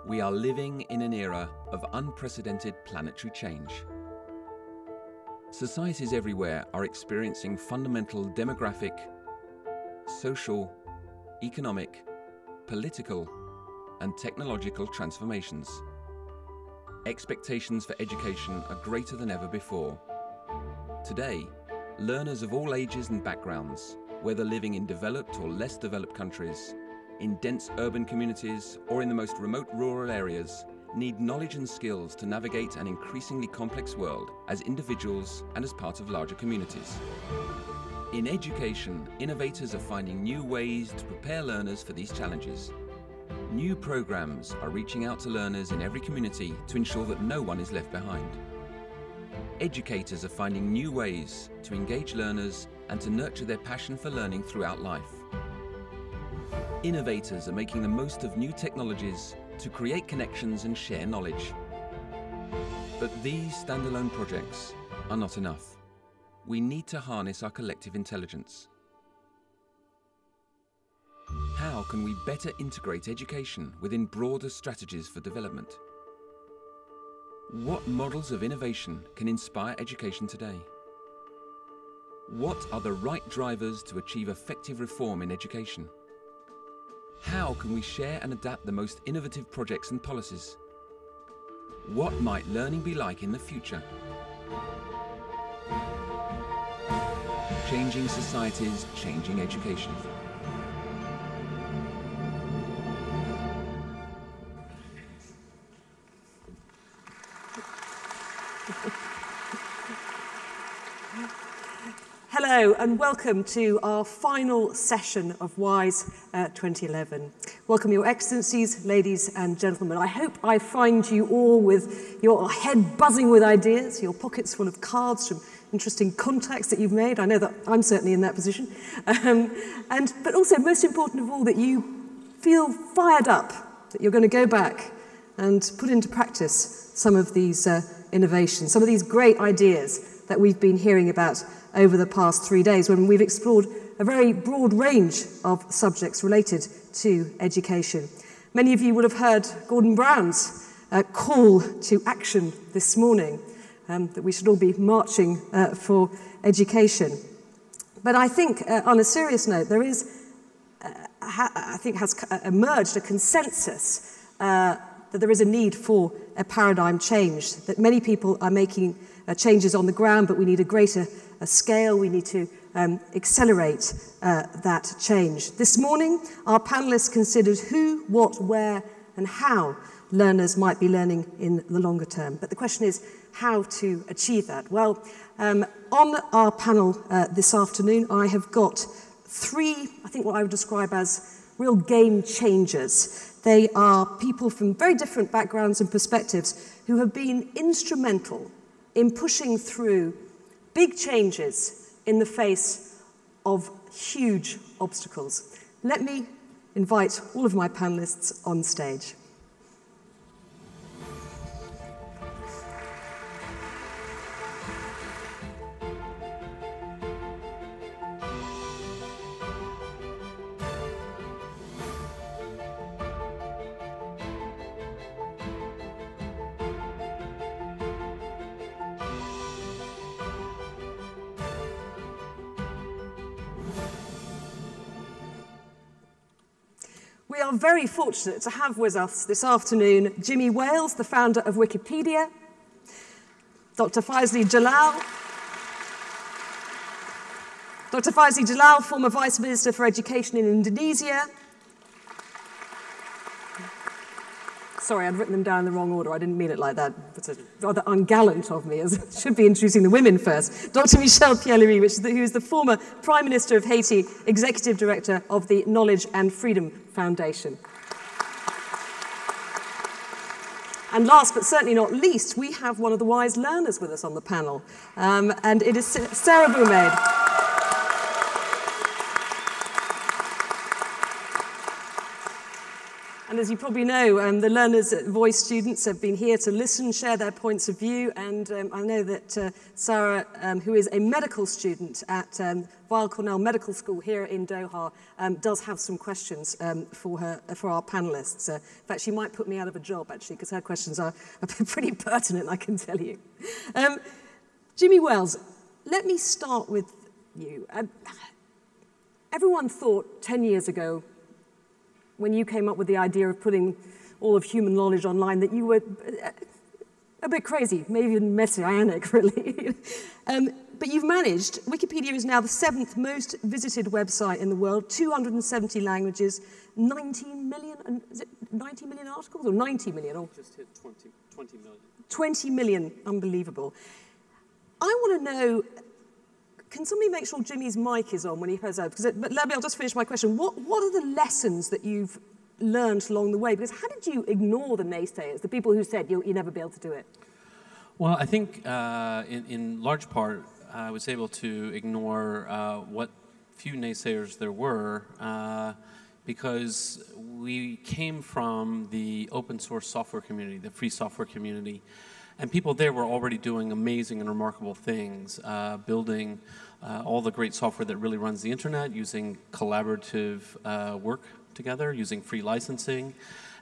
We are living in an era of unprecedented planetary change. Societies everywhere are experiencing fundamental demographic, social, economic, political, and technological transformations. Expectations for education are greater than ever before. Today, learners of all ages and backgrounds, whether living in developed or less developed countries, in dense urban communities or in the most remote rural areas, need knowledge and skills to navigate an increasingly complex world as individuals and as part of larger communities. In education, innovators are finding new ways to prepare learners for these challenges. New programs are reaching out to learners in every community to ensure that no one is left behind. Educators are finding new ways to engage learners and to nurture their passion for learning throughout life. Innovators are making the most of new technologies to create connections and share knowledge. But these standalone projects are not enough. We need to harness our collective intelligence. How can we better integrate education within broader strategies for development? What models of innovation can inspire education today? What are the right drivers to achieve effective reform in education? How can we share and adapt the most innovative projects and policies? What might learning be like in the future? Changing societies, changing education. Hello and welcome to our final session of WISE 2011. Welcome Your Excellencies, ladies and gentlemen. I hope I find you all with your head buzzing with ideas, your pockets full of cards from interesting contacts that you've made. I know that I'm certainly in that position. But also, most important of all, that you feel fired up, that you're going to go back and put into practice some of these innovations, some of these great ideas that we've been hearing about over the past 3 days, when we've explored a very broad range of subjects related to education. Many of you would have heard Gordon Brown's call to action this morning, that we should all be marching for education. But I think, on a serious note, there is, I think, has emerged a consensus that there is a need for a paradigm change, that many people are making changes on the ground, but we need a greater scale. We need to accelerate that change. This morning, our panelists considered who, what, where, and how learners might be learning in the longer term. But the question is how to achieve that. Well, on our panel this afternoon, I have got three, I think what I would describe as real game changers. They are people from very different backgrounds and perspectives who have been instrumental in pushing through big changes in the face of huge obstacles. Let me invite all of my panelists on stage. We are very fortunate to have with us this afternoon Jimmy Wales, the founder of Wikipedia, Dr. Faisal Jalal, former Vice Minister for Education in Indonesia. Sorry, I'd written them down in the wrong order. I didn't mean it like that. It's rather ungallant of me, as I should be introducing the women first. Dr. Michel Plenary, who is the former Prime Minister of Haiti, Executive Director of the Knowledge and Freedom Foundation. And last but certainly not least, we have one of the WISE learners with us on the panel, and it is Sarah Boumaid. And as you probably know, the Learners at Voice students have been here to listen, share their points of view, and I know that Sarah, who is a medical student at Weill Cornell Medical School here in Doha, does have some questions for our panellists. In fact, she might put me out of a job, actually, because her questions are pretty pertinent, I can tell you. Jimmy Wells, let me start with you. Everyone thought 10 years ago, when you came up with the idea of putting all of human knowledge online, that you were a bit crazy, maybe even messianic, really. But you've managed. Wikipedia is now the 7th most visited website in the world, 270 languages, 19 million, is it 90 million articles, or 90 million? Or just hit 20 million. 20 million, unbelievable. I want to know, can somebody make sure Jimmy's mic is on when he goes out? But let me, I'll just finish my question. What are the lessons that you've learned along the way? Because how did you ignore the naysayers, the people who said you'll never be able to do it? Well, I think in large part, I was able to ignore what few naysayers there were because we came from the open source software community, the free software community, and people there were already doing amazing and remarkable things, building all the great software that really runs the internet, using collaborative work together, using free licensing.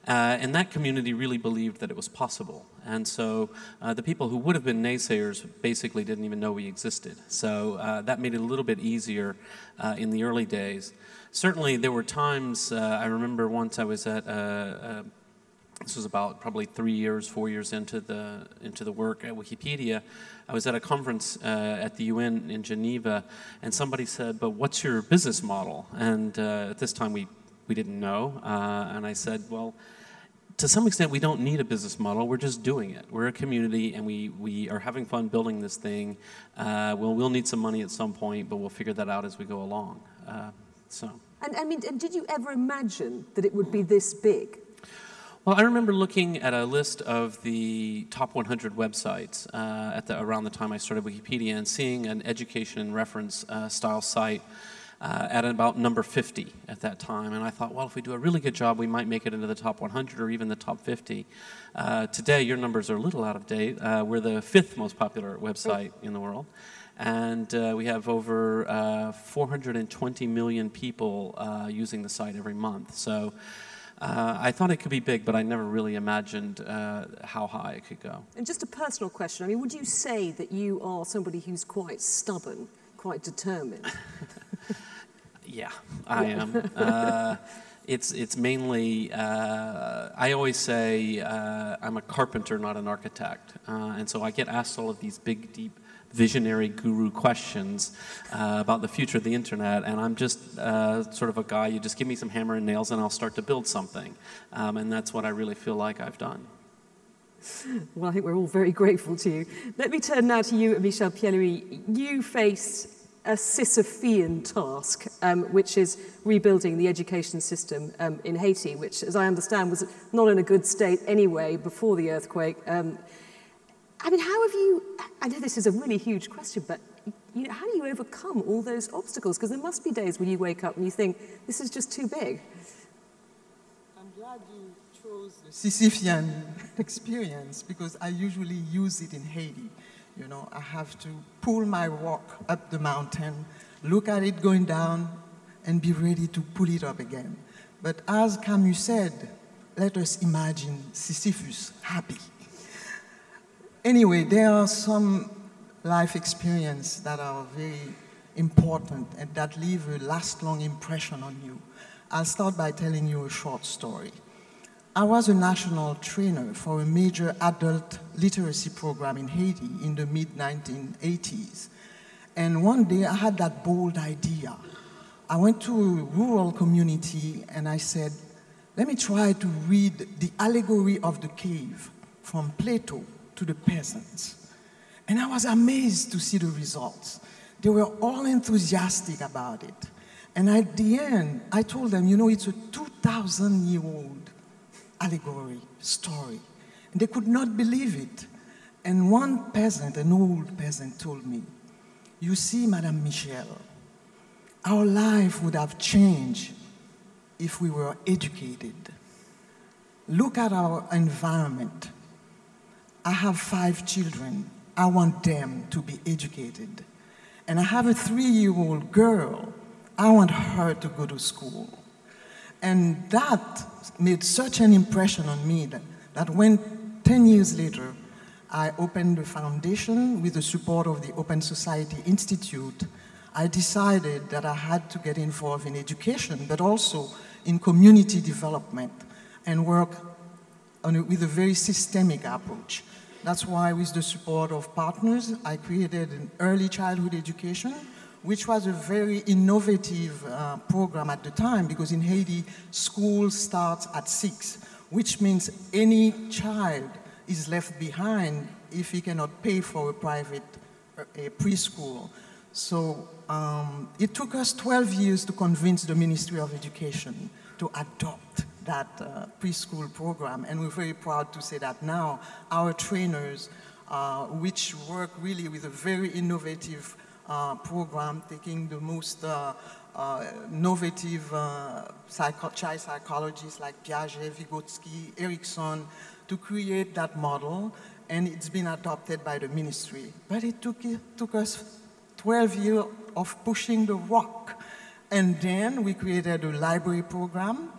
And that community really believed that it was possible. And so the people who would have been naysayers basically didn't even know we existed. So that made it a little bit easier in the early days. Certainly there were times, I remember once I was at this was about probably 4 years into the work at Wikipedia. I was at a conference at the UN in Geneva, and somebody said, "But what's your business model?" And at this time we didn't know, and I said, "Well, to some extent we don't need a business model. We're just doing it. We're a community, and we are having fun building this thing. We'll need some money at some point, but we'll figure that out as we go along." And I mean, did you ever imagine that it would be this big? Well, I remember looking at a list of the top 100 websites around the time I started Wikipedia and seeing an education and reference style site at about number 50 at that time. And I thought, well, if we do a really good job, we might make it into the top 100 or even the top 50. Today, your numbers are a little out of date. We're the 5th most popular website in the world. And we have over 420 million people using the site every month. So I thought it could be big, but I never really imagined how high it could go. And just a personal question. I mean, would you say that you are somebody who's quite stubborn, quite determined? Yeah, I am. It's mainly, I always say I'm a carpenter, not an architect. And so I get asked all of these big, deep, visionary guru questions about the future of the internet, and I'm just sort of a guy, you just give me some hammer and nails and I'll start to build something. And that's what I really feel like I've done. Well, I think we're all very grateful to you. Let me turn now to you, Michel Plenary. You face a Sisyphean task, which is rebuilding the education system in Haiti, which, as I understand, was not in a good state anyway before the earthquake. I mean, how have you, I know this is a really huge question, but you know, how do you overcome all those obstacles? Because there must be days when you wake up and you think, this is just too big. I'm glad you chose the Sisyphean experience because I usually use it in Haiti. You know, I have to pull my rock up the mountain, look at it going down, and be ready to pull it up again. But as Camus said, let us imagine Sisyphus happy. Anyway, there are some life experiences that are very important and that leave a last-long impression on you. I'll start by telling you a short story. I was a national trainer for a major adult literacy program in Haiti in the mid-1980s. And one day I had that bold idea. I went to a rural community and I said, let me try to read the allegory of the cave from Plato to the peasants. And I was amazed to see the results. They were all enthusiastic about it. And at the end, I told them, you know, it's a 2,000-year-old allegory, story. And they could not believe it. And one peasant, an old peasant, told me, you see, Madame Michel, our life would have changed if we were educated. look at our environment. I have 5 children. I want them to be educated. And I have a 3-year-old girl. I want her to go to school. And that made such an impression on me that when 10 years later, I opened the foundation with the support of the Open Society Institute, I decided that I had to get involved in education, but also in community development and work with a very systemic approach. That's why, with the support of partners, I created an early childhood education, which was a very innovative program at the time, because in Haiti, school starts at 6, which means any child is left behind if he cannot pay for a private preschool. So it took us 12 years to convince the Ministry of Education to adopt that preschool program, and we're very proud to say that now our trainers, which work really with a very innovative program, taking the most innovative child psychologists like Piaget, Vygotsky, Erickson, to create that model, and it's been adopted by the ministry. But it took us 12 years of pushing the rock. And then we created a library program,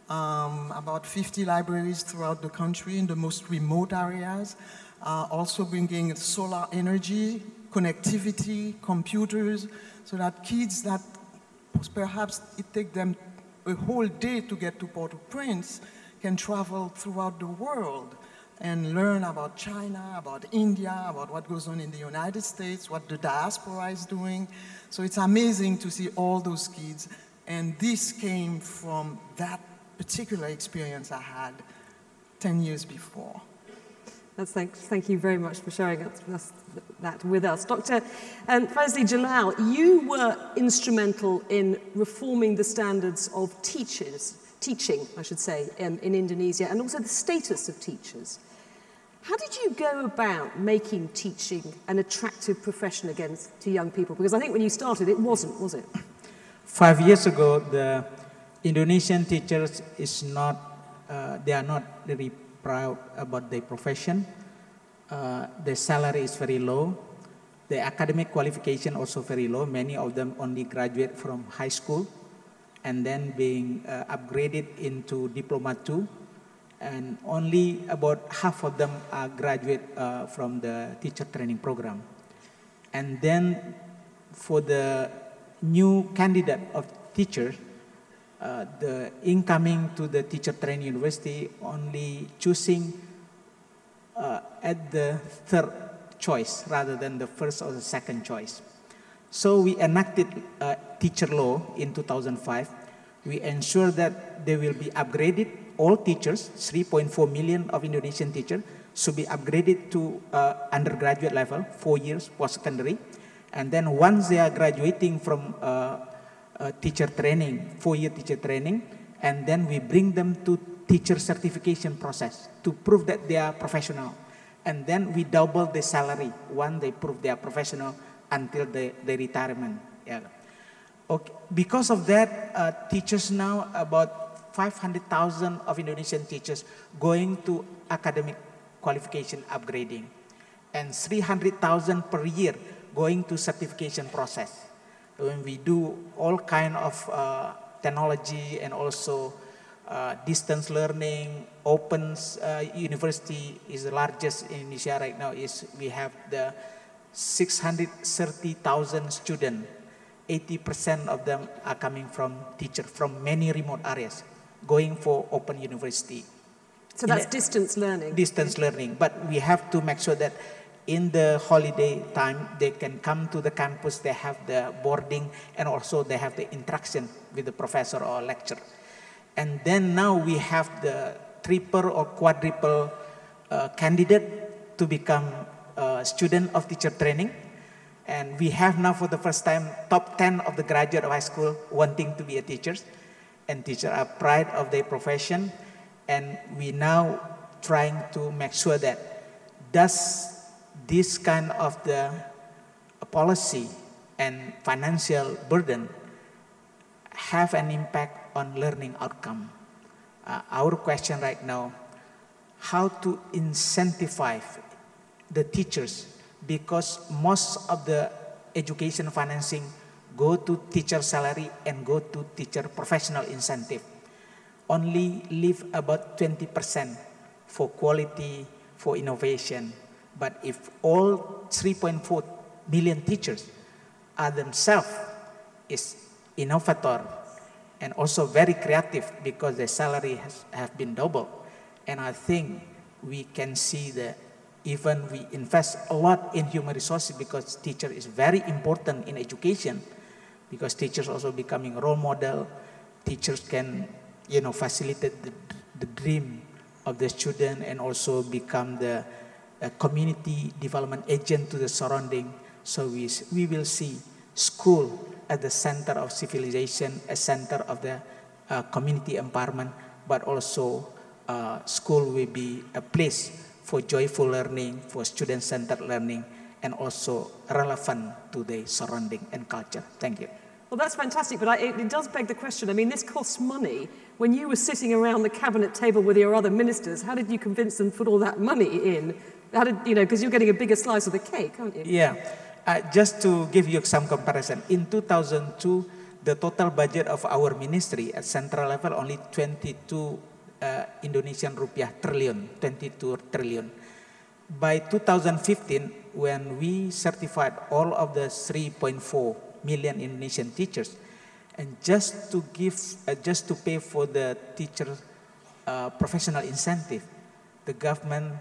about 50 libraries throughout the country in the most remote areas, also bringing solar energy, connectivity, computers, so that kids that perhaps it takes them a whole day to get to Port-au-Prince can travel throughout the world and learn about China, about India, about what goes on in the United States, what the diaspora is doing. So it's amazing to see all those kids. And this came from that particular experience I had 10 years before. Thank you very much for sharing that with us. Dr. Fazli Jalal, you were instrumental in reforming the standards of teaching, I should say, in Indonesia, and also the status of teachers. How did you go about making teaching an attractive profession again to young people? Because I think when you started, it wasn't, was it? 5 years ago, the Indonesian teachers they are not very proud about their profession. The salary is very low. The academic qualification also very low. Many of them only graduate from high school and then being upgraded into Diploma 2. And only about half of them are graduate from the teacher training program. And then for the new candidate of teachers, the incoming to the teacher training university only choosing at the 3rd choice rather than the 1st or the 2nd choice. So we enacted teacher law in 2005. We ensure that they will be upgraded. All teachers, 3.4 million of Indonesian teachers, should be upgraded to undergraduate level, 4 years post-secondary. And then once they are graduating from teacher training, 4-year teacher training, and then we bring them to teacher certification process to prove that they are professional. And then we double the salary once they prove they are professional until the retirement. Yeah. Okay. Because of that, teachers now, about 500,000 of Indonesian teachers going to academic qualification upgrading, and 300,000 per year going to certification process. When we do all kind of technology and also distance learning, open university is the largest in Indonesia right now. We have the 630,000 students. 80% of them are coming from teachers from many remote areas, going for open university. So that's distance learning. Distance learning, but we have to make sure that in the holiday time, they can come to the campus, they have the boarding, and also they have the interaction with the professor or lecturer. And then now we have the triple or quadruple candidate to become a student of teacher training. And we have now for the first time, top 10 of the graduate of high school wanting to be a teachers. And teachers are proud of their profession. And we now trying to make sure that does this kind of the policy and financial burden have an impact on learning outcome. Our question right now, how to incentivize the teachers, because most of the education financing go to teacher salary and go to teacher professional incentive. Only leave about 20% for quality, for innovation. But if all 3.4 million teachers are themselves is innovator and also very creative, because their salary have been doubled. And I think we can see that even we invest a lot in human resources, because teacher is very important in education, because teachers also becoming role model. Teachers can, facilitate the dream of the student and also become the community development agent to the surrounding. So we will see school at the center of civilization, a center of the community empowerment, but also school will be a place for joyful learning, for student-centered learning, and also relevant to the surrounding and culture. Thank you. Well, that's fantastic, but it does beg the question. I mean, this costs money. When you were sitting around the cabinet table with your other ministers, how did you convince them to put all that money in? How did, because you're getting a bigger slice of the cake, aren't you? Yeah. Just to give you some comparison, in 2002, the total budget of our ministry at central level only 22 Indonesian rupiah trillion, 22 trillion. By 2015, when we certified all of the 3.4 million Indonesian teachers, and just to pay for the teacher professional incentive, the government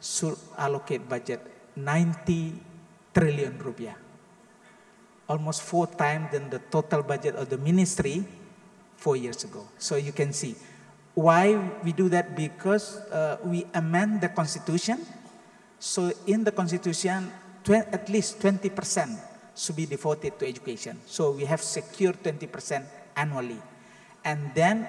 should allocate budget 90 trillion rupiah, almost 4 times than the total budget of the ministry 4 years ago. So you can see why we do that, because we amend the constitution. So in the constitution, at least 20% should be devoted to education. So we have secured 20% annually. And then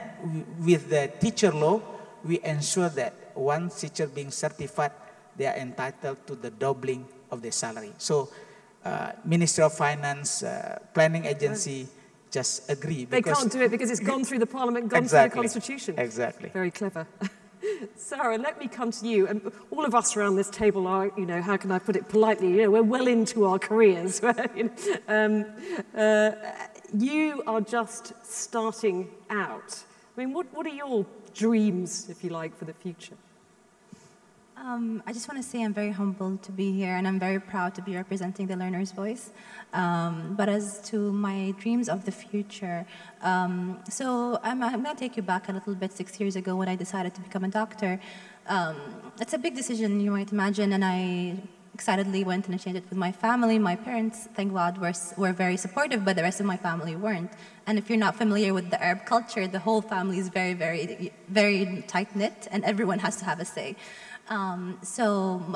with the teacher law, we ensure that once teacher being certified, they are entitled to the doubling of their salary. So Ministry of Finance, Planning Agency just agree. They can't do it because it's gone through the parliament, gone Exactly. through the constitution. Exactly. Very clever. Sarah, let me come to you. And all of us around this table are, how can I put it politely? We're well into our careers. You are just starting out. I mean, what are your dreams, if you like, for the future? I just want to say I'm very humbled to be here, and I'm very proud to be representing the learner's voice. But as to my dreams of the future, so I'm going to take you back a little bit 6 years ago when I decided to become a doctor. It's a big decision, you might imagine, and I excitedly went and changed it with my family. My parents, thank God, were very supportive, but the rest of my family weren't. And if you're not familiar with the Arab culture, the whole family is very, very, very tight-knit, and everyone has to have a say. So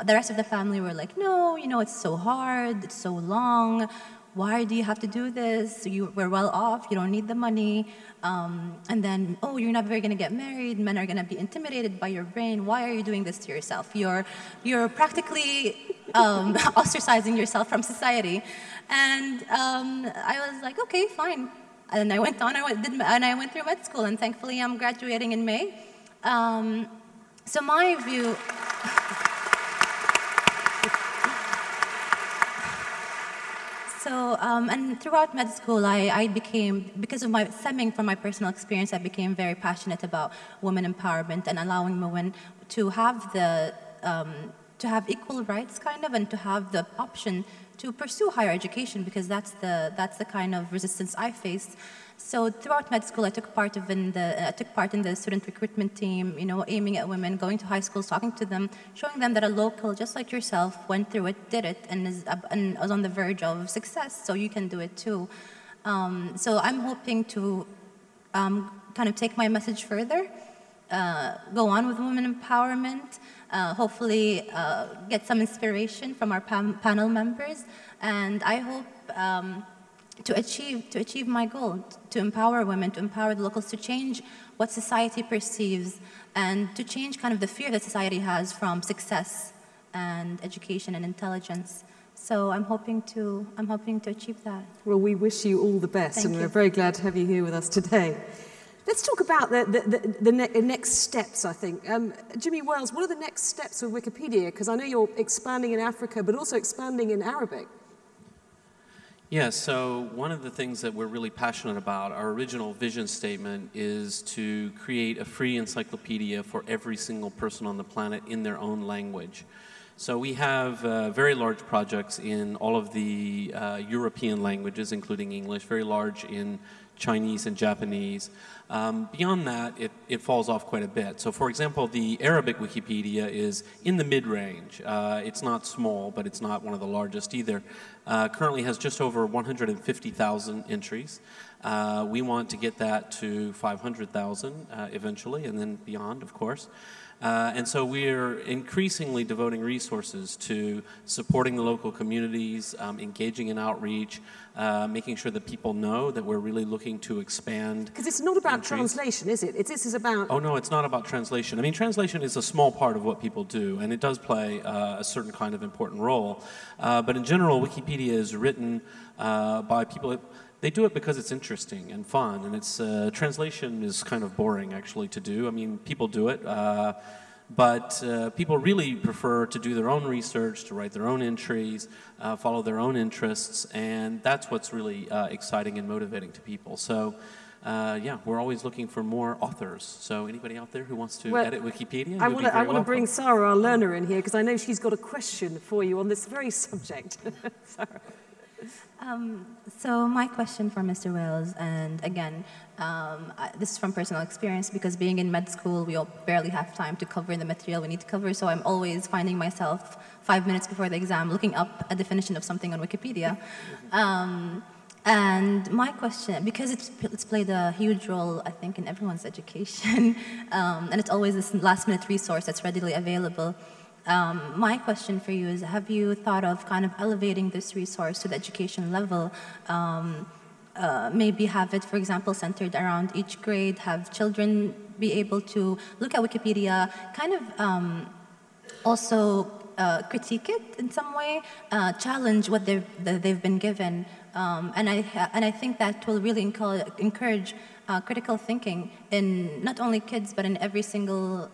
the rest of the family were like, no, it's so hard, it's so long, why do you have to do this? We're well off, you don't need the money. And then, you're never going to get married, men are going to be intimidated by your brain, why are you doing this to yourself? You're practically ostracizing yourself from society. And I was like, okay, fine. And I went on, I went through med school, and thankfully I'm graduating in May. So my view, and throughout med school, I became, because of stemming from my personal experience, I became very passionate about women empowerment and allowing women to have to have equal rights, kind of, and to have the option to pursue higher education, because that's the kind of resistance I faced. So throughout med school, I took part in the student recruitment team, aiming at women, going to high schools, talking to them, showing them that a local, just like yourself, went through it, did it, and was on the verge of success, so you can do it too. So I'm hoping to kind of take my message further, go on with women empowerment, hopefully get some inspiration from our panel members, and I hope to achieve my goal, to empower women, to empower the locals, to change what society perceives, and to change kind of the fear that society has from success and education and intelligence. So I'm hoping to achieve that. Well, we wish you all the best, and we're very glad to have you here with us today. Let's talk about the next steps, I think. Jimmy Wells, what are the next steps of Wikipedia? Because I know you're expanding in Africa, but also expanding in Arabic. Yeah, so one of the things that we're really passionate about, our original vision statement, is to create a free encyclopedia for every single person on the planet in their own language. So we have very large projects in all of the European languages, including English, very large in Chinese and Japanese. Beyond that, it falls off quite a bit. So for example, the Arabic Wikipedia is in the mid-range. It's not small, but it's not one of the largest either. Currently has just over 150,000 entries. We want to get that to 500,000 eventually, and then beyond, of course. And so we're increasingly devoting resources to supporting the local communities, engaging in outreach, making sure that people know that we're really looking to expand. Because it's not about entries. translation, is it? This is about... Oh, no, it's not about translation. I mean, translation is a small part of what people do, and it does play a certain kind of important role. But in general, Wikipedia is written by people... They do it because it's interesting and fun, and it's translation is kind of boring actually to do. I mean, people do it, but people really prefer to do their own research, to write their own entries, follow their own interests, and that's what's really exciting and motivating to people. So, yeah, we're always looking for more authors. So, anybody out there who wants to edit Wikipedia? I want to bring Sarah, our learner, in here because I know she's got a question for you on this very subject. Sarah. So my question for Mr. Wells, and again, this is from personal experience because being in med school, we all barely have time to cover the material we need to cover, so I'm always finding myself 5 minutes before the exam looking up a definition of something on Wikipedia. And my question, because it's played a huge role, I think, in everyone's education, and it's always this last-minute resource that's readily available. My question for you is, have you thought of kind of elevating this resource to the education level? Maybe have it, for example, centered around each grade, have children be able to look at Wikipedia, kind of also critique it in some way, challenge what they've been given. And I think that will really encourage critical thinking in not only kids, but in every single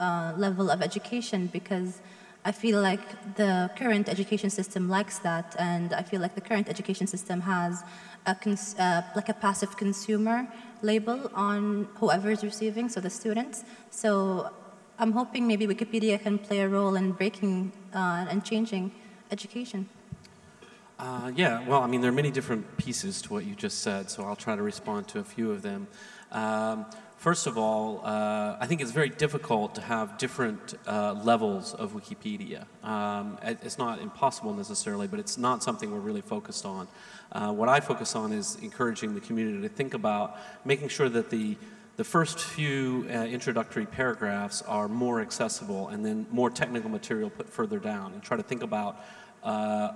level of education, because I feel like the current education system lacks that, and I feel like the current education system has like a passive consumer label on whoever is receiving, so the students. So I'm hoping maybe Wikipedia can play a role in breaking and changing education. Yeah, well, I mean, there are many different pieces to what you just said, so I'll try to respond to a few of them. First of all, I think it's very difficult to have different levels of Wikipedia. It's not impossible necessarily, but it's not something we're really focused on. What I focus on is encouraging the community to think about making sure that the first few introductory paragraphs are more accessible and then more technical material put further down, and try to think about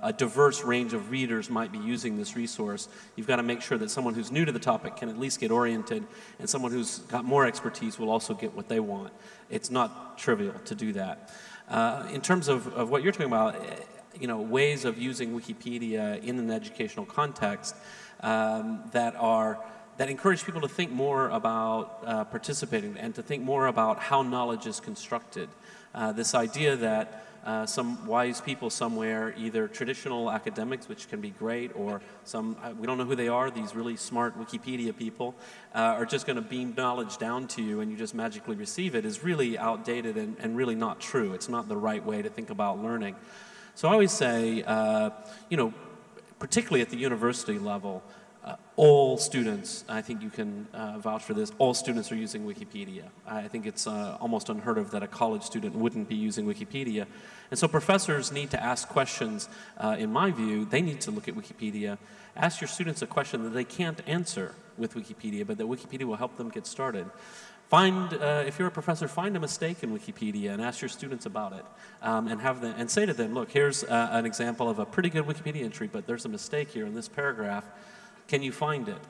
a diverse range of readers might be using this resource. You've got to make sure that someone who's new to the topic can at least get oriented, and someone who's got more expertise will also get what they want. It's not trivial to do that. In terms of what you're talking about, you know, ways of using Wikipedia in an educational context that encourage people to think more about participating and to think more about how knowledge is constructed. This idea that some wise people somewhere, either traditional academics, which can be great, or some, we don't know who they are, these really smart Wikipedia people, are just going to beam knowledge down to you and you just magically receive it, is really outdated and really not true. It's not the right way to think about learning. So I always say, you know, particularly at the university level, all students, I think you can vouch for this, all students are using Wikipedia. I think it's almost unheard of that a college student wouldn't be using Wikipedia. And so professors need to ask questions, in my view, they need to look at Wikipedia. Ask your students a question that they can't answer with Wikipedia, but that Wikipedia will help them get started. If you're a professor, find a mistake in Wikipedia and ask your students about it, and say to them, look, here's an example of a pretty good Wikipedia entry, but there's a mistake here in this paragraph. Can you find it?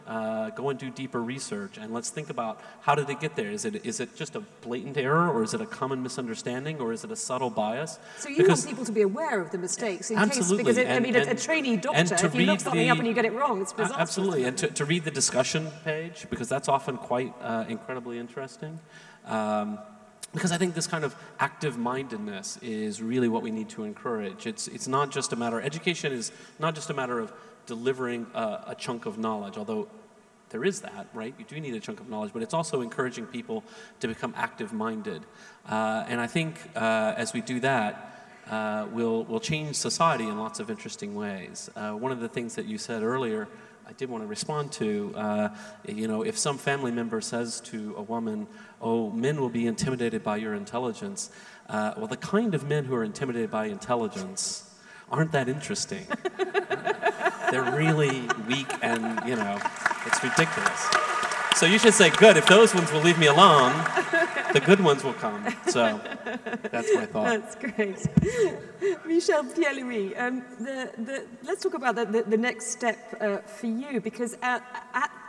Go and do deeper research, and let's think about how did it get there? Is it just a blatant error, or is it a common misunderstanding, or is it a subtle bias? So you want people to be aware of the mistakes in absolutely. case, because a trainee doctor, if you look something up and you get it wrong, it's disastrous. Absolutely, and to read the discussion page, because that's often quite incredibly interesting. Because I think this kind of active-mindedness is really what we need to encourage. It's not just a matter, education is not just a matter of delivering a chunk of knowledge, although there is that, right? You do need a chunk of knowledge, but it's also encouraging people to become active-minded. And I think as we do that, we'll change society in lots of interesting ways. One of the things that you said earlier, I did want to respond to, you know, if some family member says to a woman, oh, men will be intimidated by your intelligence, well, the kind of men who are intimidated by intelligence aren't that interesting. They're really weak and, you know, it's ridiculous. So you should say, good, if those ones will leave me alone, the good ones will come. So that's my thought. That's great. Michel Plenary, let's talk about the next step for you, because at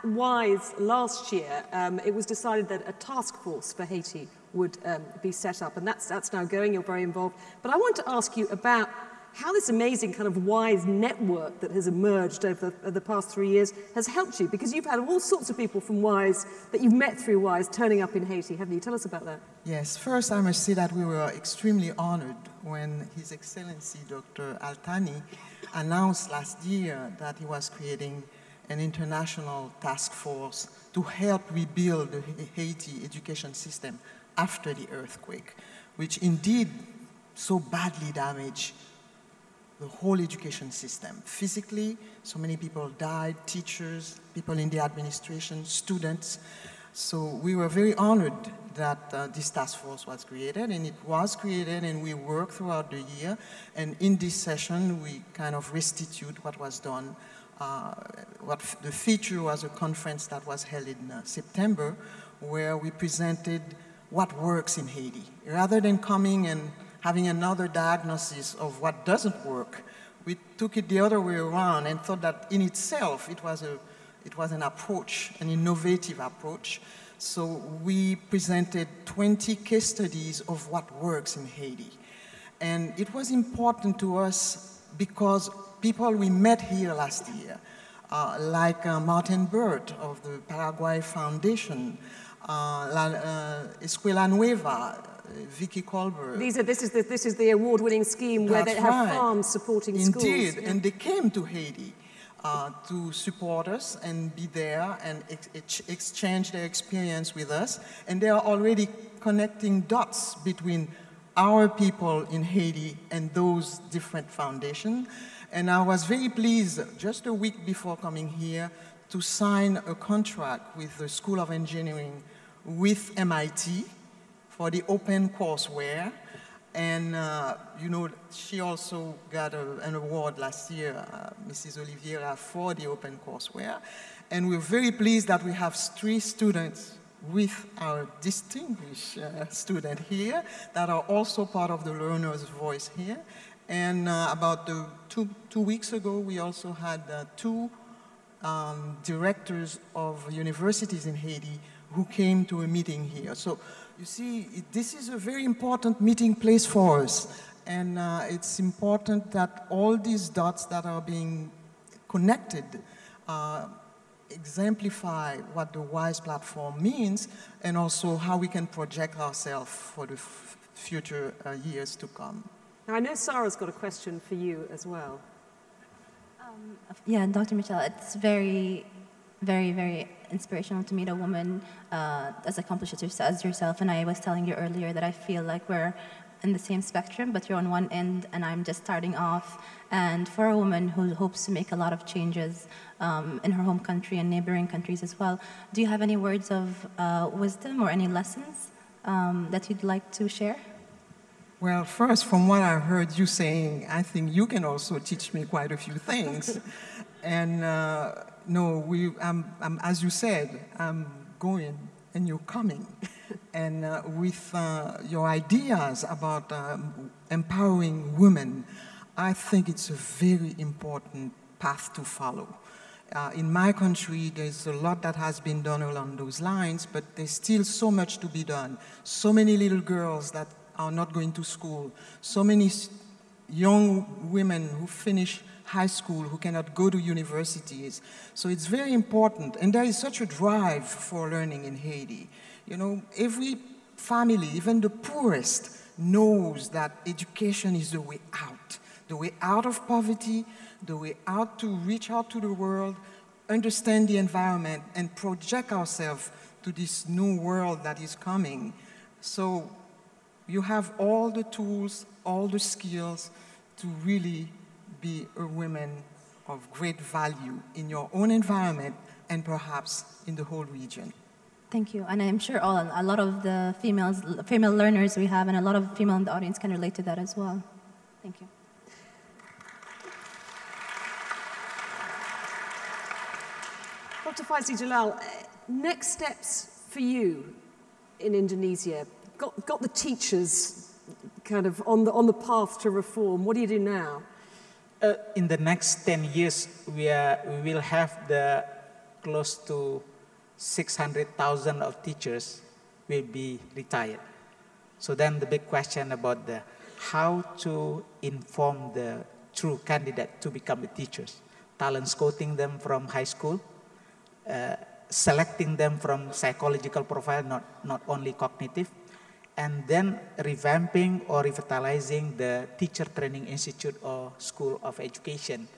WISE last year, it was decided that a task force for Haiti would be set up, and that's now going. You're very involved. But I want to ask you about how this amazing kind of WISE network that has emerged over the past 3 years has helped you, because you've had all sorts of people from WISE that you've met through WISE turning up in Haiti, haven't you? Tell us about that. Yes, first I must say that we were extremely honored when His Excellency Dr. Altani announced last year that he was creating an international task force to help rebuild the Haiti education system after the earthquake, which indeed so badly damaged the whole education system. Physically, so many people died, teachers, people in the administration, students. So we were very honored that this task force was created, and it was created, and we worked throughout the year. And in this session, we kind of restitute what was done. What the feature was a conference that was held in September, where we presented what works in Haiti. Rather than coming and having another diagnosis of what doesn't work, we took it the other way around and thought that in itself it was an approach, an innovative approach. So we presented 20 case studies of what works in Haiti. And it was important to us because people we met here last year, like Martin Burt of the Paraguay Foundation, Escuela Nueva, Vicky Colbert. This is the award-winning scheme where they have farms supporting schools. Indeed, Yeah. and they came to Haiti to support us and be there and exchange their experience with us. And they are already connecting dots between our people in Haiti and those different foundations. And I was very pleased, just a week before coming here, to sign a contract with the School of Engineering with MIT for the open courseware. And, you know, she also got an award last year, Mrs. Oliveira, for the open courseware. And we're very pleased that we have 3 students with our distinguished student here that are also part of the Learner's Voice here. And about two weeks ago, we also had 2 directors of universities in Haiti who came to a meeting here. So you see, this is a very important meeting place for us. And it's important that all these dots that are being connected exemplify what the WISE platform means and also how we can project ourselves for the future years to come. Now, I know Sarah's got a question for you as well. Yeah, Dr. Michel, it's very, very, very inspirational to meet a woman as accomplished as yourself. And I was telling you earlier that I feel like we're in the same spectrum, but you're on one end and I'm just starting off. And for a woman who hopes to make a lot of changes in her home country and neighboring countries as well, do you have any words of wisdom or any lessons that you'd like to share? Well, first, from what I heard you saying, I think you can also teach me quite a few things. And no, as you said, I'm going and you're coming. And with your ideas about empowering women, I think it's a very important path to follow. In my country, there's a lot that has been done along those lines, but there's still so much to be done. So many little girls that are not going to school, so many young women who finish high school who cannot go to universities. So it's very important, and there is such a drive for learning in Haiti. You know, every family, even the poorest, knows that education is the way out of poverty, the way out to reach out to the world, understand the environment, and project ourselves to this new world that is coming. So you have all the tools, all the skills to really be a woman of great value in your own environment and perhaps in the whole region. Thank you. And I'm sure a lot of the female learners we have and a lot of female in the audience can relate to that as well. Thank you. Dr. Faizi Jalal, next steps for you in Indonesia. Got the teachers kind of on the path to reform. What do you do now? In the next 10 years, we will have the close to 600,000 of teachers will be retired. So then the big question about how to inform the true candidate to become a teachers. Talent scouting them from high school, selecting them from psychological profile, not only cognitive, and then revamping or revitalizing the teacher training institute or school of education.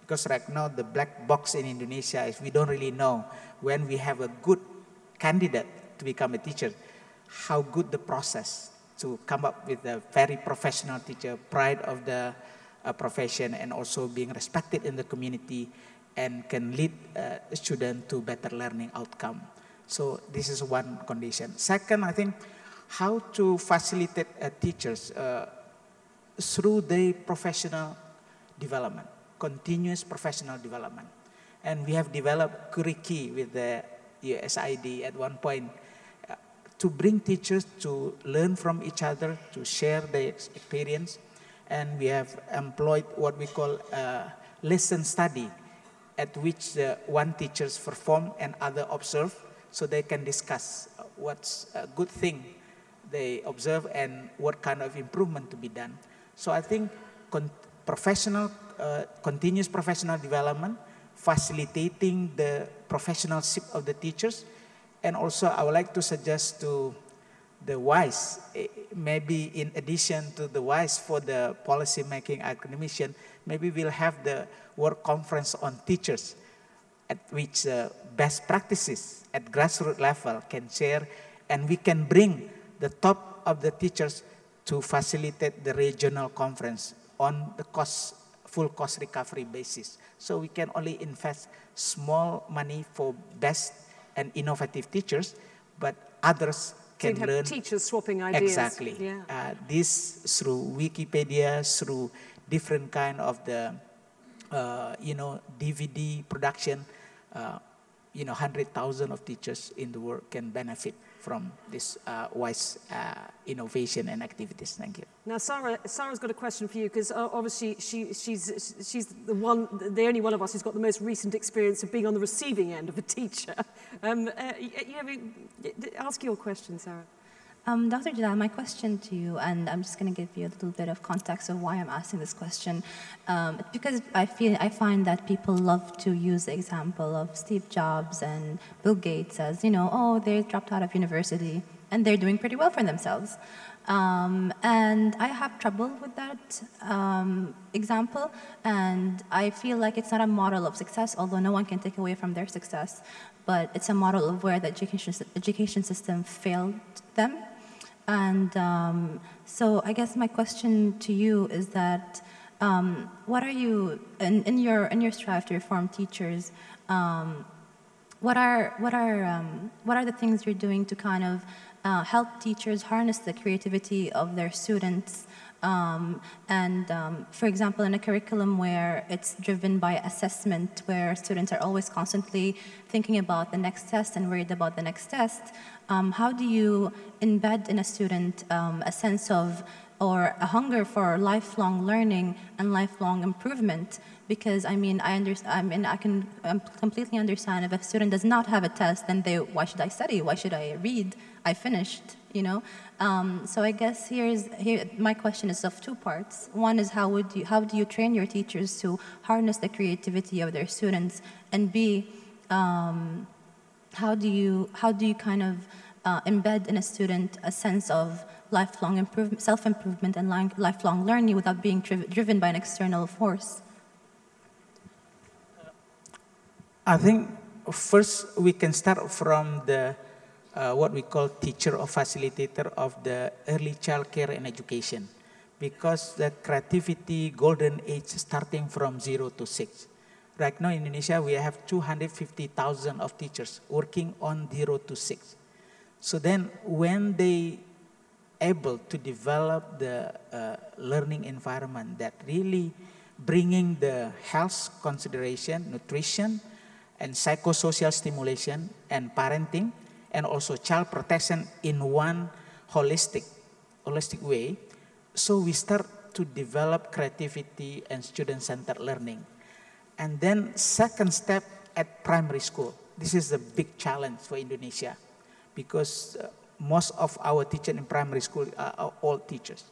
Because right now the black box in Indonesia is we don't really know when we have a good candidate to become a teacher, how good the process to come up with a very professional teacher, pride of the profession, and also being respected in the community and can lead a student to better learning outcome. So this is one condition. Second, I think how to facilitate teachers through their professional development, continuous professional development. And we have developed curricula with the USID at one point to bring teachers to learn from each other, to share their experience. And we have employed what we call lesson study, at which one teachers perform and other observe, so they can discuss what's a good thing they observe and what kind of improvement to be done. So I think continuous professional development, facilitating the professionalship of the teachers, and also I would like to suggest to the WISE, maybe in addition to the WISE for the policy making academician, maybe we'll have the work conference on teachers at which best practices at grassroots level can share, and we can bring the top of the teachers to facilitate the regional conference on the full cost recovery basis. So we can only invest small money for best and innovative teachers, but others can learn. Teachers swapping ideas. Exactly. Yeah. This through Wikipedia, through different kind of the, DVD production, 100,000 of teachers in the world can benefit from this WISE innovation and activities. Thank you. Now, Sarah's got a question for you, because obviously she's the only one of us who's got the most recent experience of being on the receiving end of a teacher. Ask your question, Sarah. Dr. Jalal, my question to you, and I'm just going to give you a little bit of context of why I'm asking this question, because I find that people love to use the example of Steve Jobs and Bill Gates as, they dropped out of university and they're doing pretty well for themselves. And I have trouble with that example, and I feel like it's not a model of success, although no one can take away from their success, but it's a model of where the education system failed them. And so I guess my question to you is that what are you, in your strive to reform teachers, what are the things you're doing to kind of help teachers harness the creativity of their students? For example, in a curriculum where it's driven by assessment, where students are always constantly thinking about the next test and worried about the next test, how do you embed in a student a sense of or a hunger for lifelong learning and lifelong improvement. Because I can completely understand if a student does not have a test, then why should I study? Why should I read? I finished, you know. So I guess my question is of two parts. One is how do you train your teachers to harness the creativity of their students, and B, how do you kind of embed in a student a sense of lifelong self-improvement and lifelong learning without being driven by an external force? I think first we can start from the what we call teacher or facilitator of the early child care and education, because the creativity golden age starting from 0 to 6. Right now in Indonesia we have 250,000 of teachers working on 0 to 6. So then when they able to develop the learning environment that really bringing the health consideration, nutrition, and psychosocial stimulation and parenting, and also child protection in one holistic way. So we start to develop creativity and student-centered learning. And then second step at primary school. This is a big challenge for Indonesia because most of our teachers in primary school are all teachers.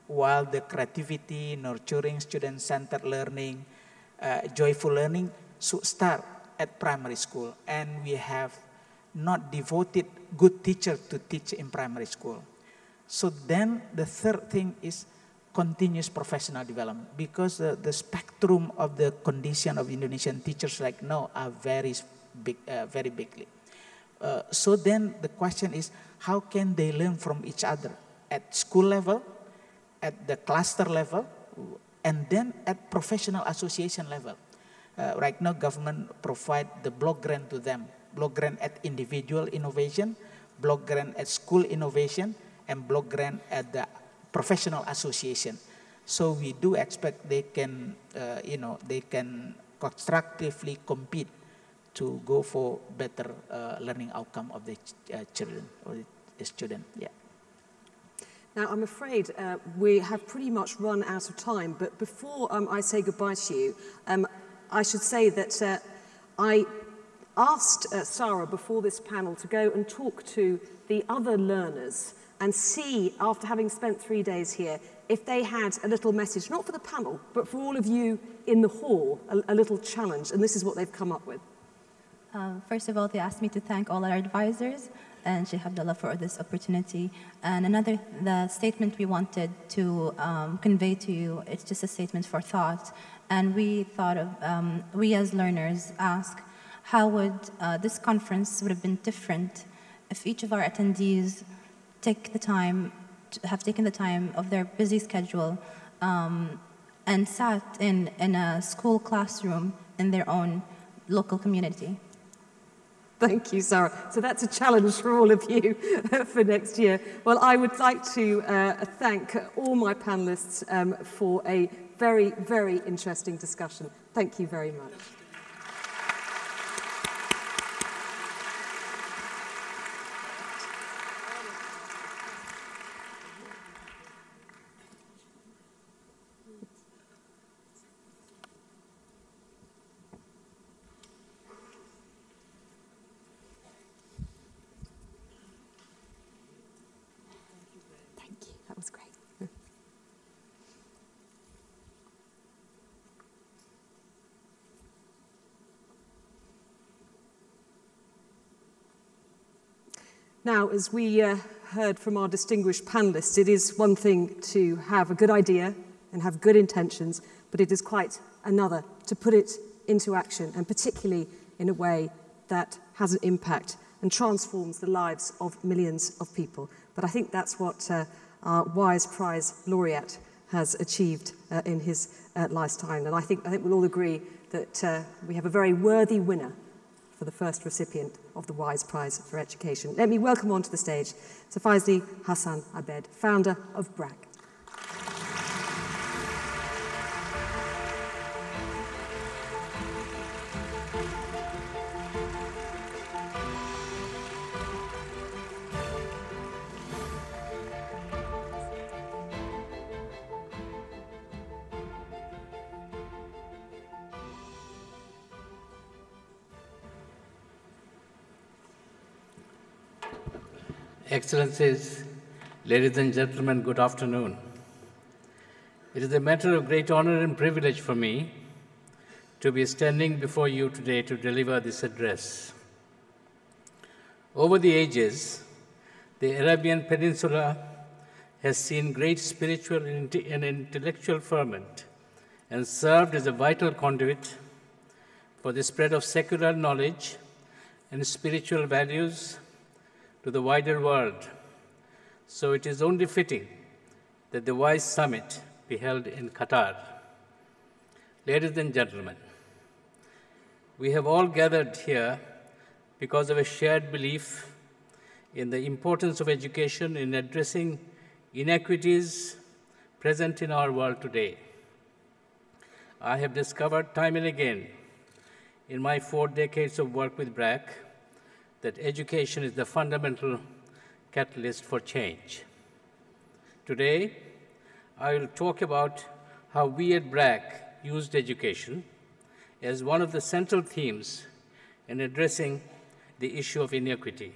While the creativity, nurturing, student-centered learning, joyful learning should start at primary school, and we have not devoted good teachers to teach in primary school. So then the third thing is continuous professional development, because the spectrum of the condition of Indonesian teachers right now are very bigly. So then the question is, how can they learn from each other at school level, at the cluster level, and then at professional association level? Right now, government provide the block grant to them. Block grant at individual innovation, block grant at school innovation, and block grant at the professional association. So we do expect they can, they can constructively compete to go for better learning outcome of the children or the student. Yeah. Now, I'm afraid we have pretty much run out of time, but before I say goodbye to you, I should say that I asked Sarah before this panel to go and talk to the other learners and see, after having spent 3 days here, if they had a little message, not for the panel, but for all of you in the hall, a little challenge, and this is what they've come up with. First of all, they asked me to thank all our advisors and Sheikh Abdullah for this opportunity. And the statement we wanted to convey to you, it's just a statement for thought. And we thought of, we as learners ask, how would this conference would have been different if each of our attendees have taken the time of their busy schedule and sat in a school classroom in their own local community. Thank you, Sarah. So that's a challenge for all of you for next year. Well, I would like to thank all my panelists for a very, very interesting discussion. Thank you very much. That was great. Now, as we heard from our distinguished panelists, it is one thing to have a good idea and have good intentions, but it is quite another to put it into action, and particularly in a way that has an impact and transforms the lives of millions of people. But I think that's what our WISE Prize laureate has achieved in his lifetime. And I think we'll all agree that we have a very worthy winner for the first recipient of the WISE Prize for Education. Let me welcome onto the stage Sir Fazli Hassan Abed, founder of BRAC. Excellencies, ladies and gentlemen, good afternoon. It is a matter of great honor and privilege for me to be standing before you today to deliver this address. Over the ages, the Arabian Peninsula has seen great spiritual and intellectual ferment and served as a vital conduit for the spread of secular knowledge and spiritual values to the wider world. So it is only fitting that the WISE Summit be held in Qatar. Ladies and gentlemen, we have all gathered here because of a shared belief in the importance of education in addressing inequities present in our world today. I have discovered time and again in my 4 decades of work with BRAC that education is the fundamental catalyst for change. Today, I will talk about how we at BRAC used education as one of the central themes in addressing the issue of inequity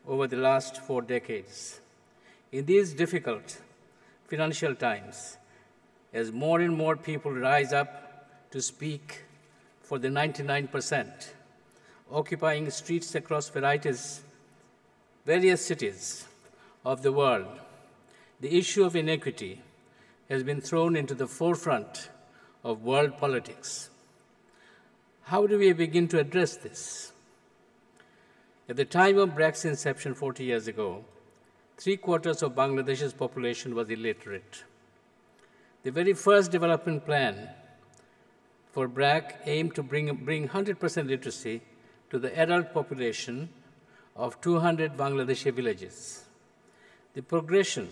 over the last 4 decades. In these difficult financial times, as more and more people rise up to speak for the 99%, occupying streets across various cities of the world, the issue of inequity has been thrown into the forefront of world politics. How do we begin to address this? At the time of BRAC's inception 40 years ago, 3/4 of Bangladesh's population was illiterate. The very first development plan for BRAC aimed to bring 100% literacy to the adult population of 200 Bangladeshi villages. The progression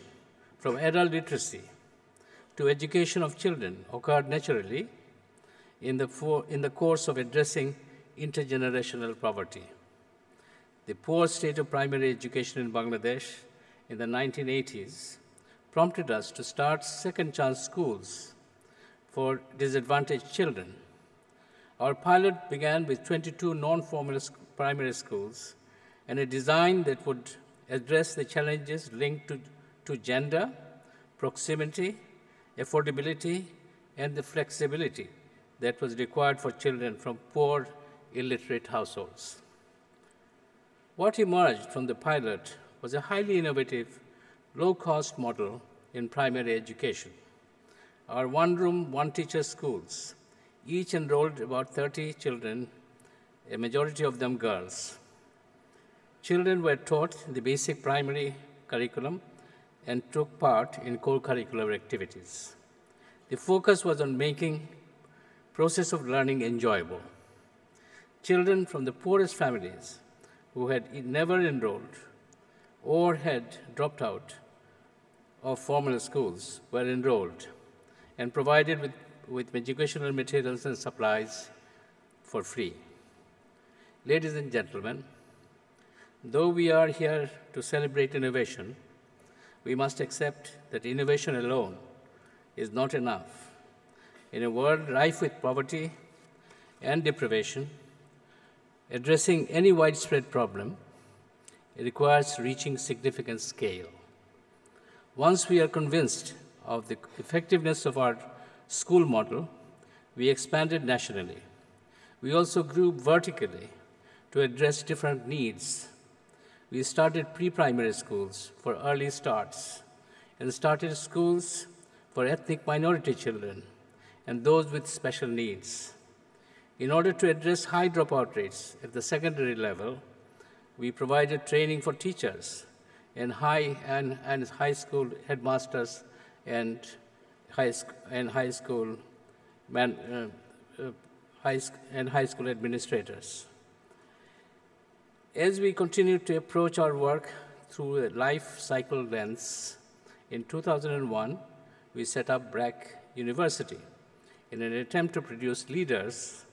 from adult literacy to education of children occurred naturally in the course of addressing intergenerational poverty. The poor state of primary education in Bangladesh in the 1980s prompted us to start second chance schools for disadvantaged children. Our pilot began with 22 non-formal primary schools and a design that would address the challenges linked to gender, proximity, affordability, and the flexibility that was required for children from poor, illiterate households. What emerged from the pilot was a highly innovative, low-cost model in primary education. Our one-room, one-teacher schools each enrolled about 30 children, a majority of them girls. Children were taught the basic primary curriculum and took part in core curricular activities. The focus was on making process of learning enjoyable. Children from the poorest families who had never enrolled or had dropped out of formal schools were enrolled and provided with educational materials and supplies for free. Ladies and gentlemen, though we are here to celebrate innovation, we must accept that innovation alone is not enough. In a world rife with poverty and deprivation, addressing any widespread problem requires reaching significant scale. Once we are convinced of the effectiveness of our school model, we expanded nationally. We also grew vertically to address different needs. We started pre-primary schools for early starts and started schools for ethnic minority children and those with special needs. In order to address high dropout rates at the secondary level, we provided training for teachers and high school headmasters and high school administrators. As we continue to approach our work through a life cycle lens, in 2001, we set up BRAC University in an attempt to produce leaders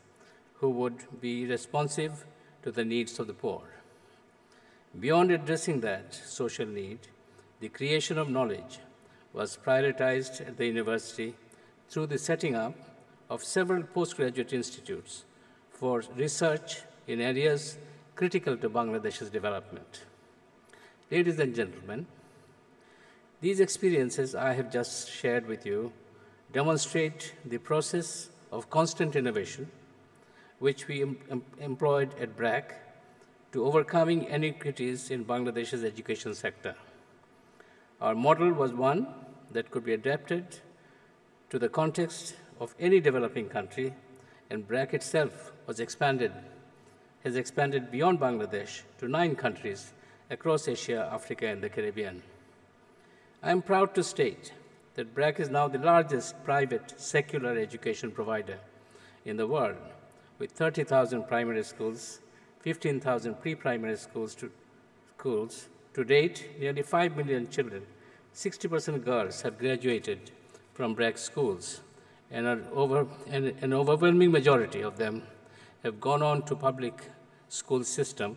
who would be responsive to the needs of the poor. Beyond addressing that social need, the creation of knowledge was prioritized at the university through the setting up of several postgraduate institutes for research in areas critical to Bangladesh's development. Ladies and gentlemen, these experiences I have just shared with you demonstrate the process of constant innovation which we employed at BRAC to overcoming inequities in Bangladesh's education sector. Our model was one that could be adapted to the context of any developing country, and BRAC itself has expanded beyond Bangladesh to 9 countries across Asia, Africa, and the Caribbean. I am proud to state that BRAC is now the largest private secular education provider in the world, with 30,000 primary schools, 15,000 pre-primary schools. To date, nearly 5 million children, 60% girls, have graduated from BRAC schools, and an overwhelming majority of them have gone on to public school system,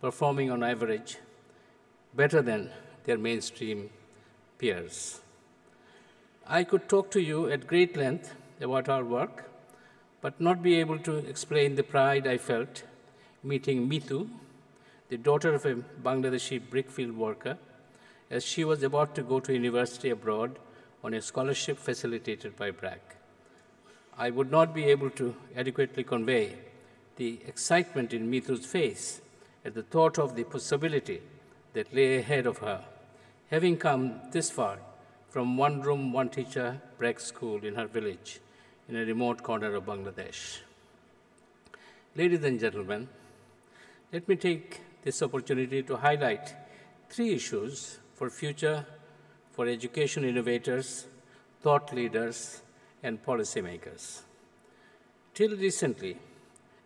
performing on average better than their mainstream peers. I could talk to you at great length about our work, but not be able to explain the pride I felt meeting Mitu, the daughter of a Bangladeshi brickfield worker, as she was about to go to university abroad on a scholarship facilitated by BRAC. I would not be able to adequately convey the excitement in Mitu's face at the thought of the possibility that lay ahead of her, having come this far from one room, one teacher BRAC school in her village in a remote corner of Bangladesh. Ladies and gentlemen, let me take this opportunity to highlight 3 issues for future for education innovators, thought leaders, and policymakers. Till recently,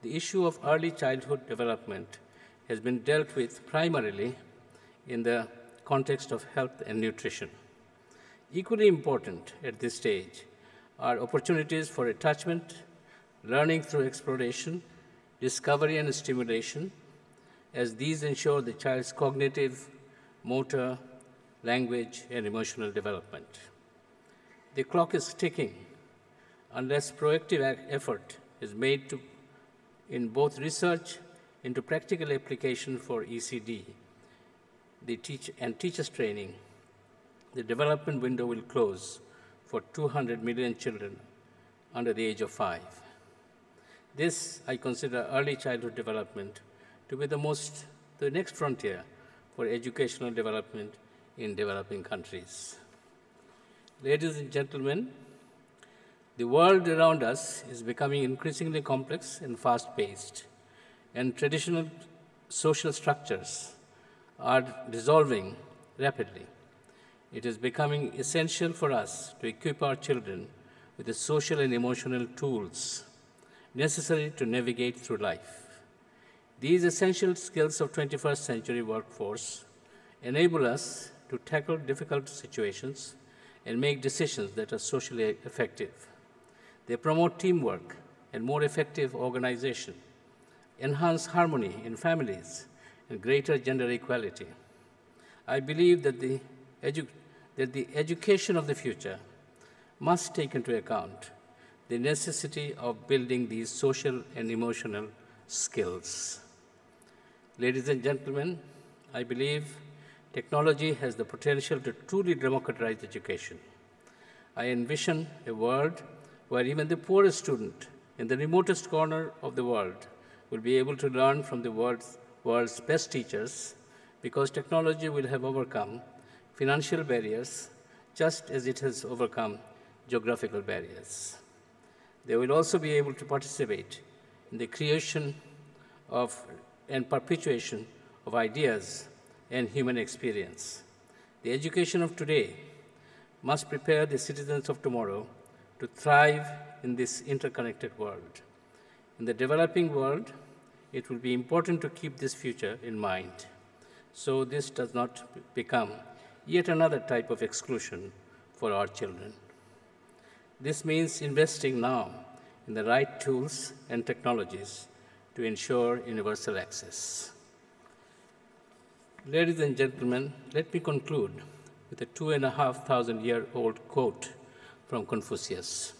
the issue of early childhood development has been dealt with primarily in the context of health and nutrition. Equally important at this stage are opportunities for attachment, learning through exploration, discovery and stimulation, as these ensure the child's cognitive, motor, language, and emotional development. The clock is ticking unless proactive effort is made in both research into practical application for ECD and teachers training. The development window will close for 200 million children under the age of 5. This, I consider early childhood development to be the next frontier for educational development in developing countries. Ladies and gentlemen, the world around us is becoming increasingly complex and fast-paced, and traditional social structures are dissolving rapidly. It is becoming essential for us to equip our children with the social and emotional tools necessary to navigate through life. These essential skills of 21st century workforce enable us to tackle difficult situations and make decisions that are socially effective. They promote teamwork and more effective organization, enhance harmony in families, and greater gender equality. I believe that the education of the future must take into account the necessity of building these social and emotional skills. Ladies and gentlemen, I believe technology has the potential to truly democratize education. I envision a world where even the poorest student in the remotest corner of the world will be able to learn from the world's best teachers, because technology will have overcome financial barriers just as it has overcome geographical barriers. They will also be able to participate in the creation of and perpetuation of ideas and human experience. The education of today must prepare the citizens of tomorrow to thrive in this interconnected world. In the developing world, it will be important to keep this future in mind, so this does not become yet another type of exclusion for our children. This means investing now in the right tools and technologies to ensure universal access. Ladies and gentlemen, let me conclude with a 2,500-year-old quote from Confucius.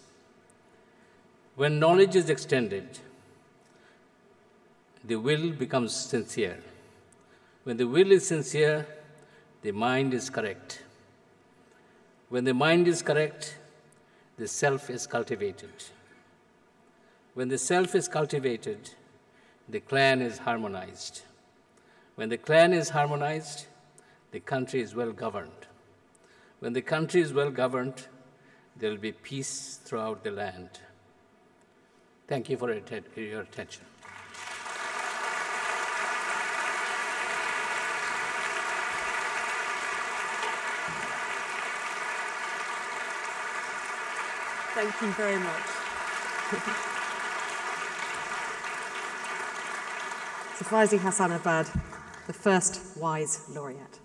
When knowledge is extended, the will becomes sincere. When the will is sincere, the mind is correct. When the mind is correct, the self is cultivated. When the self is cultivated, the clan is harmonized. When the clan is harmonized, the country is well governed. When the country is well governed, there will be peace throughout the land. Thank you for your attention. Thank you very much. Surprising Hassanabad, the first WISE laureate.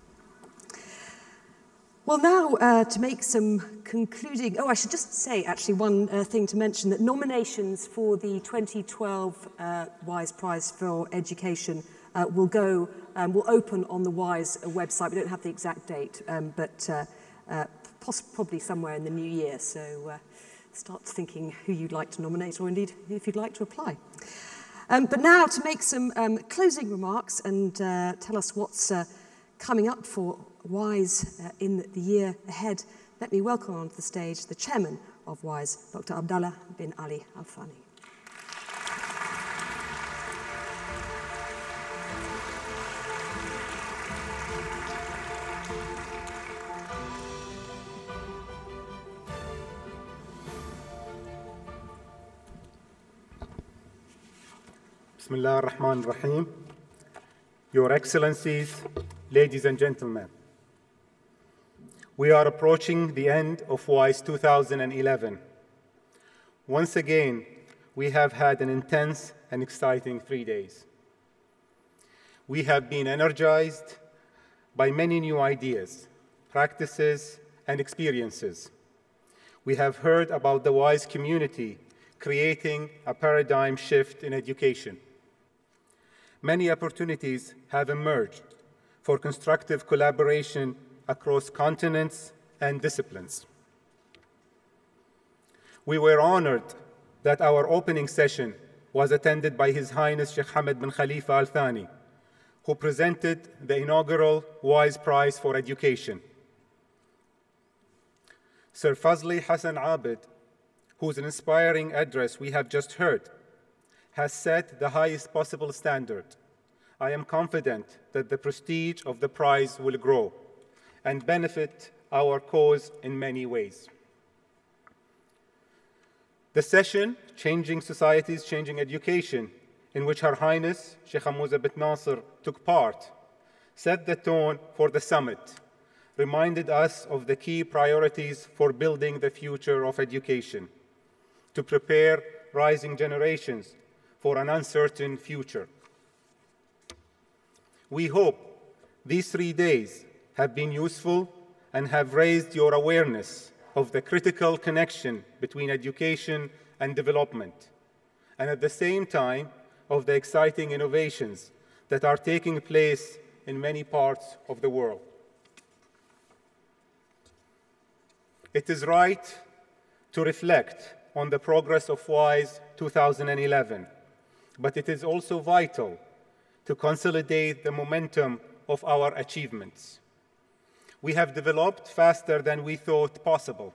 Well, now to make some concluding, I should just say actually one thing to mention, that nominations for the 2012 WISE Prize for Education will open on the WISE website. We don't have the exact date, but probably somewhere in the new year. So start thinking who you'd like to nominate, or indeed if you'd like to apply. But now to make some closing remarks and tell us what's coming up for WISE in the year ahead, let me welcome onto the stage the chairman of WISE, Dr. Abdallah bin Ali Al Thani. Bismillah ar-Rahman ar-Rahim. Your Excellencies, ladies and gentlemen, we are approaching the end of WISE 2011. Once again, we have had an intense and exciting 3 days. We have been energized by many new ideas, practices, and experiences. We have heard about the WISE community creating a paradigm shift in education. Many opportunities have emerged for constructive collaboration across continents and disciplines. We were honored that our opening session was attended by His Highness Sheikh Hamad bin Khalifa Al Thani, who presented the inaugural WISE Prize for Education. Sir Fazli Hassan Abid, whose inspiring address we have just heard, has set the highest possible standard. I am confident that the prestige of the prize will grow and benefit our cause in many ways. The session, Changing Societies, Changing Education, in which Her Highness Sheikh Hamouza bint Nasser took part, set the tone for the summit, reminded us of the key priorities for building the future of education, to prepare rising generations for an uncertain future. We hope these 3 days have been useful and have raised your awareness of the critical connection between education and development, and at the same time of the exciting innovations that are taking place in many parts of the world. It is right to reflect on the progress of WISE 2011, but it is also vital to consolidate the momentum of our achievements. We have developed faster than we thought possible,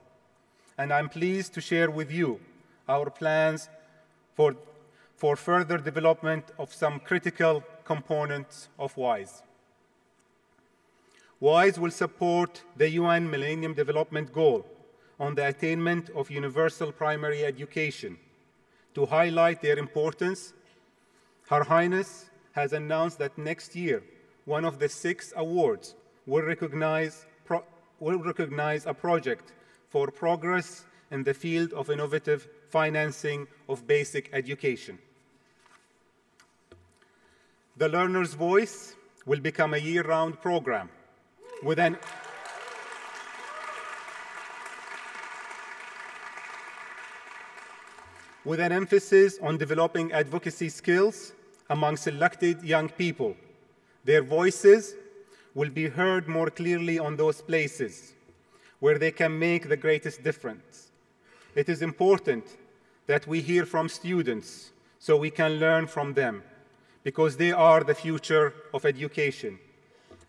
and I'm pleased to share with you our plans for further development of some critical components of WISE. WISE will support the UN Millennium Development Goal on the attainment of universal primary education. To highlight their importance, Her Highness has announced that next year, one of the 6 awards will recognize a project for progress in the field of innovative financing of basic education. The Learner's Voice will become a year-round program with an emphasis on developing advocacy skills among selected young people. Their voices will be heard more clearly on those places where they can make the greatest difference. It is important that we hear from students so we can learn from them, because they are the future of education.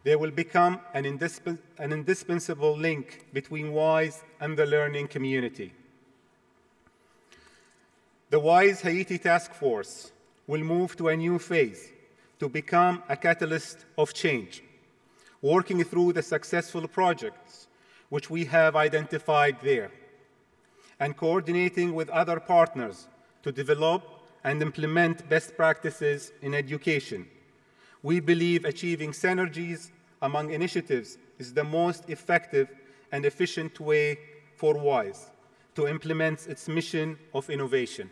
They will become an indispensable link between WISE and the learning community. The WISE Haiti Task Force will move to a new phase to become a catalyst of change, working through the successful projects which we have identified there, and coordinating with other partners to develop and implement best practices in education. We believe achieving synergies among initiatives is the most effective and efficient way for WISE to implement its mission of innovation.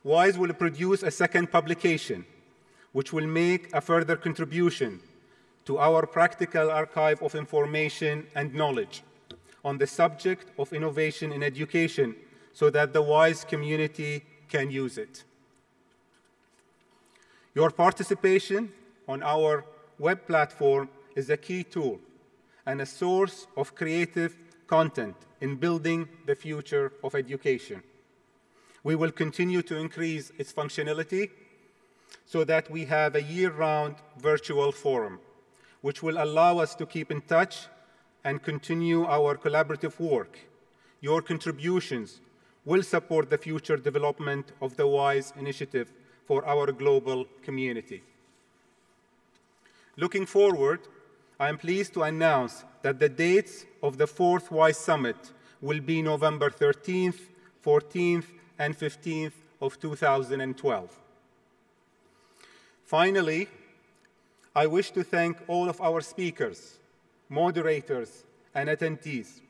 WISE will produce a second publication, which will make a further contribution to our practical archive of information and knowledge on the subject of innovation in education so that the WISE community can use it. Your participation on our web platform is a key tool and a source of creative content in building the future of education. We will continue to increase its functionality so that we have a year-round virtual forum, which will allow us to keep in touch and continue our collaborative work. Your contributions will support the future development of the WISE initiative for our global community. Looking forward, I am pleased to announce that the dates of the 4th WISE Summit will be November 13th, 14th, and 15th of 2012. Finally, I wish to thank all of our speakers, moderators, and attendees,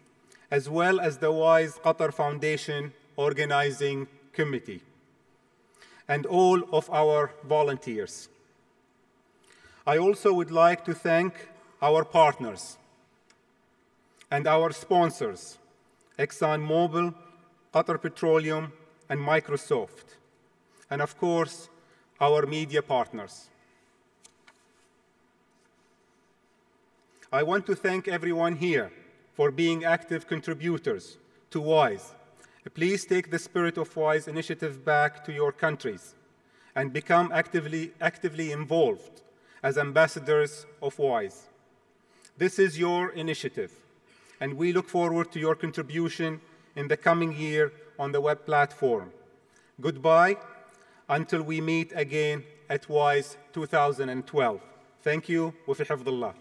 as well as the WISE Qatar Foundation Organizing Committee, and all of our volunteers. I also would like to thank our partners and our sponsors, ExxonMobil, Qatar Petroleum, and Microsoft, and of course, our media partners. I want to thank everyone here for being active contributors to WISE. Please take the spirit of WISE initiative back to your countries and become actively involved as ambassadors of WISE. This is your initiative, and we look forward to your contribution in the coming year on the web platform. Goodbye until we meet again at WISE 2012. Thank you, wa fi hifdillah.